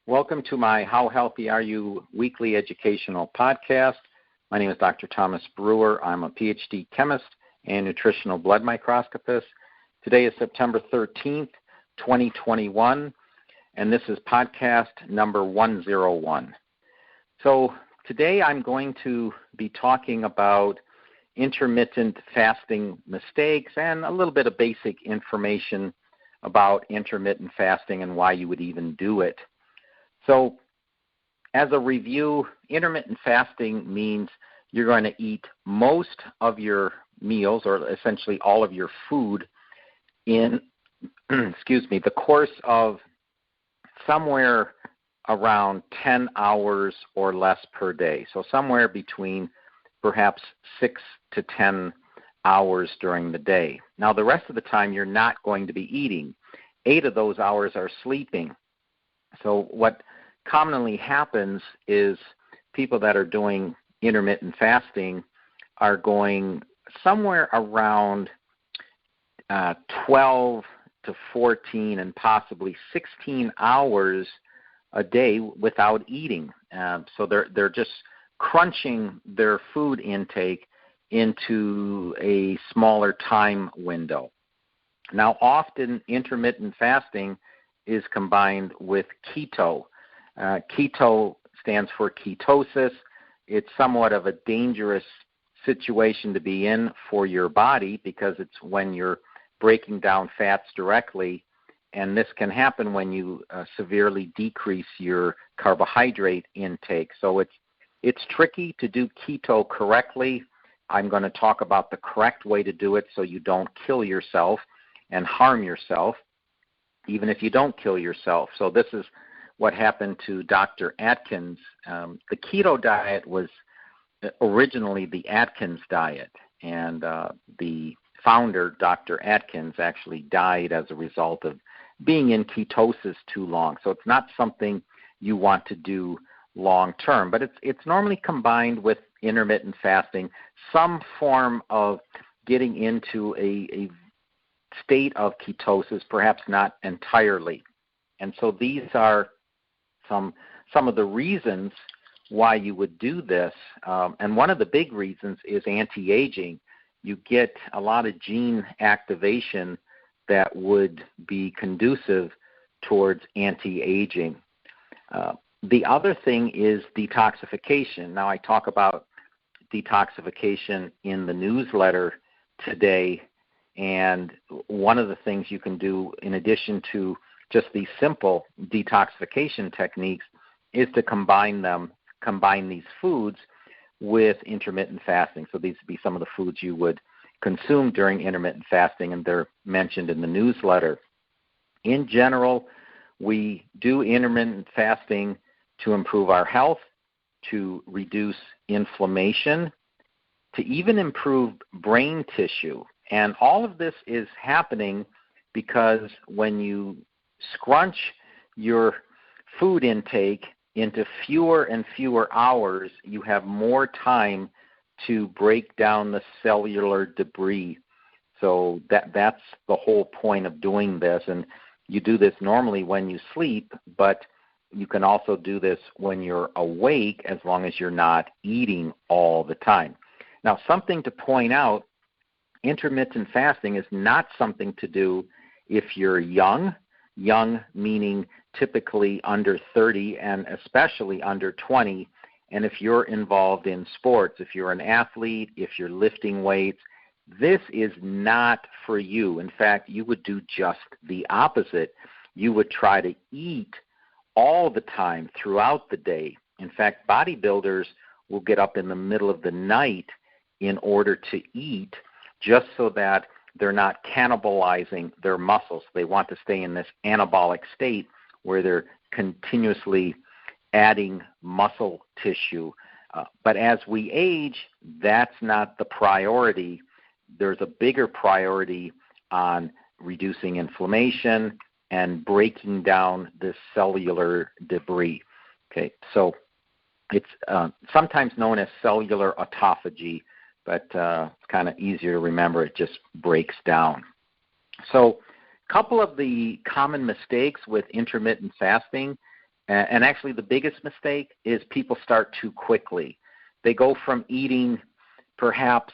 Welcome to my How Healthy Are You weekly educational podcast. My name is Dr. Thomas Brewer. I'm a PhD chemist and nutritional blood microscopist. Today is September 13th, 2021, and this is podcast number 101. So today I'm going to be talking about intermittent fasting mistakes and a little bit of basic information about intermittent fasting and why you would even do it. So as a review, intermittent fasting means you're going to eat most of your meals, or essentially all of your food, in the course of somewhere around 10 hours or less per day. So somewhere between perhaps 6 to 10 hours during the day. Now, the rest of the time you're not going to be eating. 8 of those hours are sleeping. So what commonly happens is people that are doing intermittent fasting are going somewhere around 12 to 14 and possibly 16 hours a day without eating. So they're just crunching their food intake into a smaller time window. Now, often intermittent fasting is combined with keto. Keto stands for ketosis. It's somewhat of a dangerous situation to be in for your body because it's when you're breaking down fats directly, and this can happen when you severely decrease your carbohydrate intake. So it's tricky to do keto correctly. I'm going to talk about the correct way to do it so you don't kill yourself and harm yourself, even if you don't kill yourself. So this is what happened to Dr. Atkins. The keto diet was originally the Atkins diet, and the founder, Dr. Atkins, actually died as a result of being in ketosis too long. So it's not something you want to do long term, but it's normally combined with intermittent fasting, some form of getting into a state of ketosis, perhaps not entirely. And so these are some of the reasons why you would do this. And one of the big reasons is anti-aging. You get a lot of gene activation that would be conducive towards anti-aging. The other thing is detoxification. Now, I talk about detoxification in the newsletter today, and one of the things you can do in addition to just these simple detoxification techniques is to combine these foods with intermittent fasting. So these would be some of the foods you would consume during intermittent fasting, and they're mentioned in the newsletter. In general, we do intermittent fasting to improve our health, to reduce inflammation, to even improve brain tissue. And all of this is happening because when you scrunch your food intake into fewer and fewer hours, you have more time to break down the cellular debris. So that's the whole point of doing this. And you do this normally when you sleep, but you can also do this when you're awake as long as you're not eating all the time. Now, something to point out, intermittent fasting is not something to do if you're young meaning typically under 30 and especially under 20, and if you're involved in sports, if you're an athlete, if you're lifting weights, this is not for you. In fact, you would do just the opposite. You would try to eat all the time throughout the day. In fact, bodybuilders will get up in the middle of the night in order to eat just so that they're not cannibalizing their muscles. They want to stay in this anabolic state where they're continuously adding muscle tissue. But as we age, that's not the priority. There's a bigger priority on reducing inflammation and breaking down this cellular debris. Okay, so it's sometimes known as cellular autophagy, but it's kind of easier to remember. It just breaks down. So a couple of the common mistakes with intermittent fasting And actually the biggest mistake is people start too quickly. They go from eating perhaps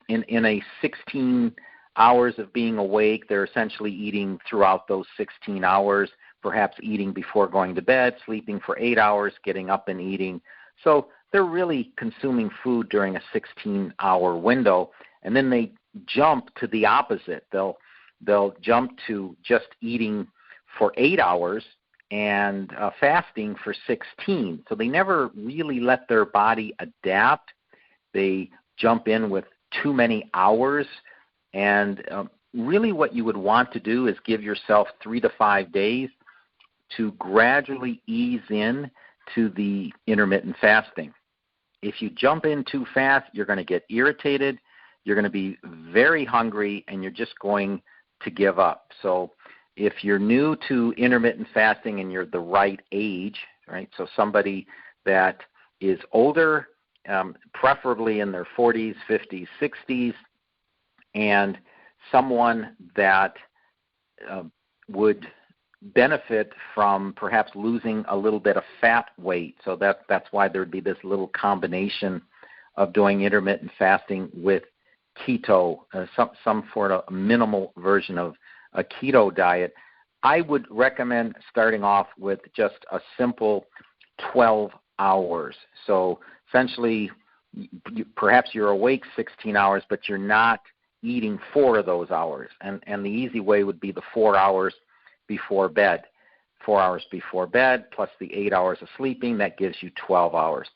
in a 16 hours of being awake, they're essentially eating throughout those 16 hours, perhaps eating before going to bed, sleeping for 8 hours, getting up and eating. So they're really consuming food during a 16-hour window, and then they jump to the opposite. They'll jump to just eating for 8 hours and fasting for 16. So they never really let their body adapt. They jump in with too many hours, and really what you would want to do is give yourself 3 to 5 days to gradually ease in to the intermittent fasting. If you jump in too fast, you're going to get irritated, you're going to be very hungry, and you're just going to give up. So if you're new to intermittent fasting and you're the right age, right, so somebody that is older, preferably in their 40s, 50s, 60s, and someone that would benefit from perhaps losing a little bit of fat weight. So that's why there would be this little combination of doing intermittent fasting with keto, some sort of minimal version of a keto diet. I would recommend starting off with just a simple 12 hours. So essentially, perhaps you're awake 16 hours, but you're not eating 4 of those hours. And the easy way would be the 4 hours before bed. 4 hours before bed plus the 8 hours of sleeping, that gives you 12 hours.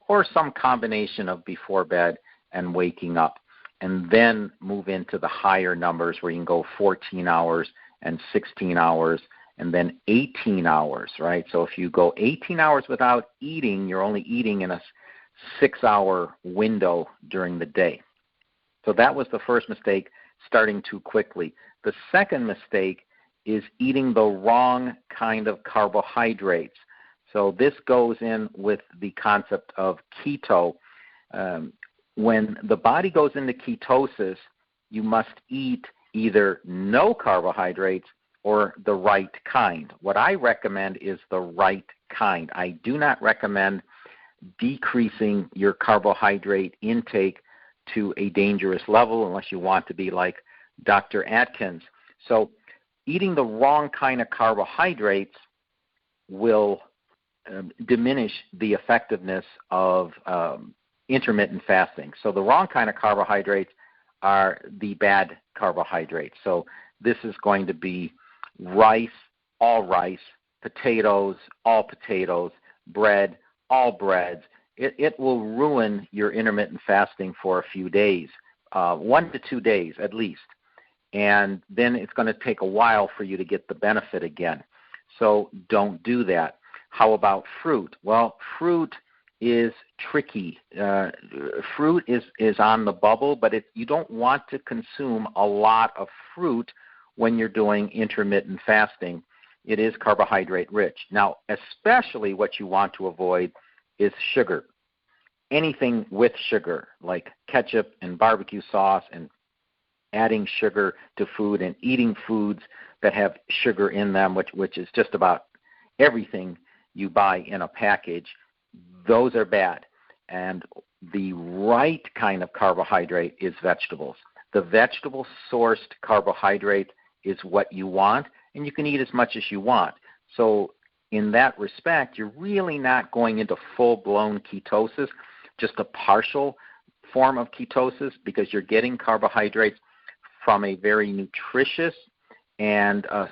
Or some combination of before bed and waking up. And then move into the higher numbers where you can go 14 hours and 16 hours and then 18 hours, right? So if you go 18 hours without eating, you're only eating in a 6-hour window during the day. So that was the first mistake, starting too quickly. The second mistake is eating the wrong kind of carbohydrates. So this goes in with the concept of keto. When the body goes into ketosis, you must eat either no carbohydrates or the right kind. What I recommend is the right kind. I do not recommend decreasing your carbohydrate intake to a dangerous level unless you want to be like Dr. Atkins. So eating the wrong kind of carbohydrates will diminish the effectiveness of intermittent fasting. So the wrong kind of carbohydrates are the bad carbohydrates. So this is going to be rice, potatoes, all potatoes, bread, all breads. It will ruin your intermittent fasting for a few days, 1 to 2 days at least. And then it's going to take a while for you to get the benefit again. So don't do that. How about fruit? Well, fruit is tricky. Fruit is on the bubble, but you don't want to consume a lot of fruit when you're doing intermittent fasting. It is carbohydrate rich. Now, especially what you want to avoid is sugar. Anything with sugar, like ketchup and barbecue sauce, and adding sugar to food and eating foods that have sugar in them, which is just about everything you buy in a package, those are bad. And the right kind of carbohydrate is vegetables. The vegetable-sourced carbohydrate is what you want, and you can eat as much as you want. So in that respect, you're really not going into full-blown ketosis, just a partial form of ketosis, because you're getting carbohydrates from a very nutritious and a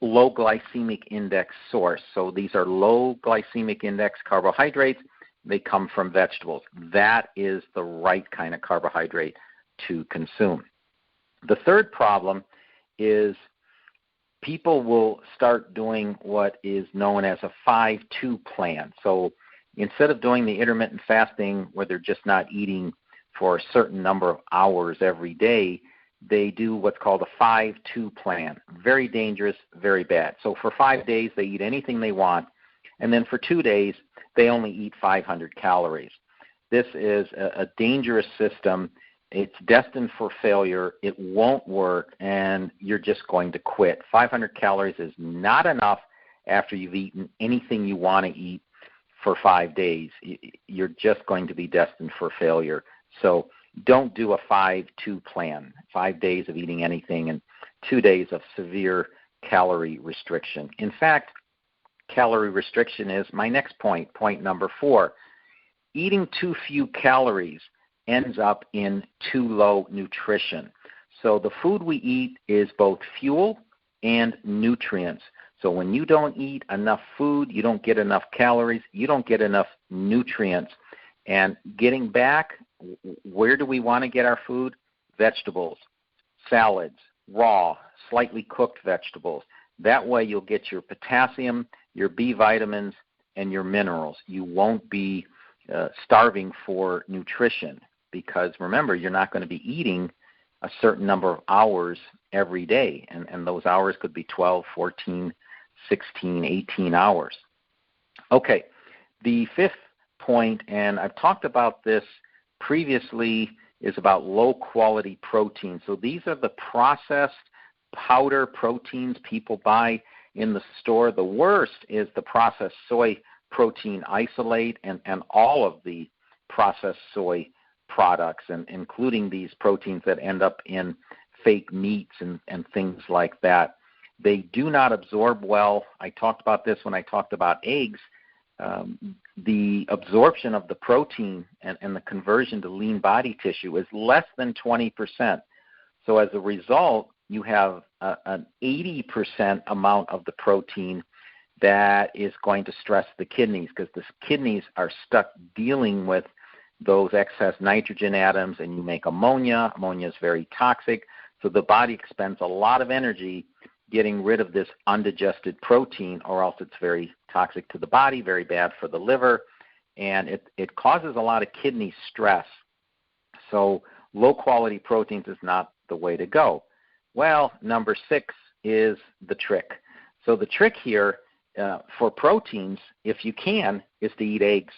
low glycemic index source. So these are low glycemic index carbohydrates. They come from vegetables. That is the right kind of carbohydrate to consume. The third problem is people will start doing what is known as a 5-2 plan. So instead of doing the intermittent fasting where they're just not eating for a certain number of hours every day, they do what's called a 5-2 plan. Very dangerous, very bad. So for 5 days, they eat anything they want, and then for 2 days, they only eat 500 calories. This is a dangerous system. It's destined for failure. It won't work, and you're just going to quit. 500 calories is not enough, after you've eaten anything you want to eat for 5 days. You're just going to be destined for failure. So don't do a 5-2 plan, 5 days of eating anything and 2 days of severe calorie restriction. In fact, calorie restriction is my next point, point number 4. Eating too few calories ends up in too low nutrition. So the food we eat is both fuel and nutrients. So when you don't eat enough food, you don't get enough calories, you don't get enough nutrients. And getting back, where do we want to get our food? Vegetables, salads, raw, slightly cooked vegetables. That way you'll get your potassium, your B vitamins, and your minerals. You won't be starving for nutrition because, remember, you're not going to be eating a certain number of hours every day, and those hours could be 12, 14, 16, 18 hours. Okay, the 5th point, and I've talked about this previously, is about low-quality protein. So these are the processed powder proteins people buy in the store. The worst is the processed soy protein isolate and all of the processed soy products, and including these proteins that end up in fake meats and things like that. They do not absorb well. I talked about this when I talked about eggs. The absorption of the protein and the conversion to lean body tissue is less than 20%. So as a result, you have an 80% amount of the protein that is going to stress the kidneys, because the kidneys are stuck dealing with those excess nitrogen atoms, and you make ammonia. Ammonia is very toxic. So the body expends a lot of energy getting rid of this undigested protein, or else it's very toxic to the body, very bad for the liver, and it causes a lot of kidney stress. So low-quality proteins is not the way to go. Well, number 6 is the trick. So the trick here for proteins, if you can, is to eat eggs.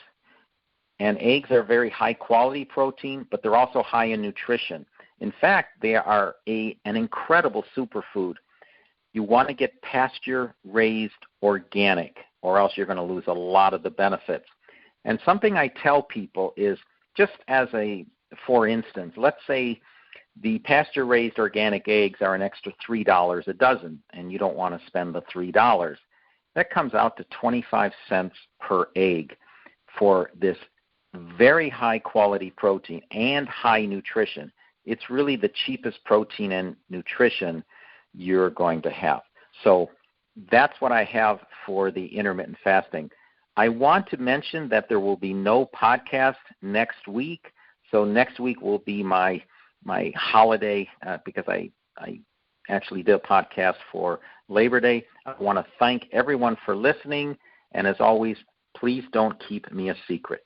And eggs are very high-quality protein, but they're also high in nutrition. In fact, they are an incredible superfood. You want to get pasture-raised organic, or else you're going to lose a lot of the benefits. And something I tell people is, just as for instance, let's say the pasture-raised organic eggs are an extra $3 a dozen, and you don't want to spend the $3. That comes out to 25 cents per egg for this very high-quality protein and high nutrition. It's really the cheapest protein and nutrition you're going to have. So that's what I have for the intermittent fasting. I want to mention that there will be no podcast next week. So next week will be my holiday because I actually did a podcast for Labor Day. I want to thank everyone for listening. And as always, please don't keep me a secret.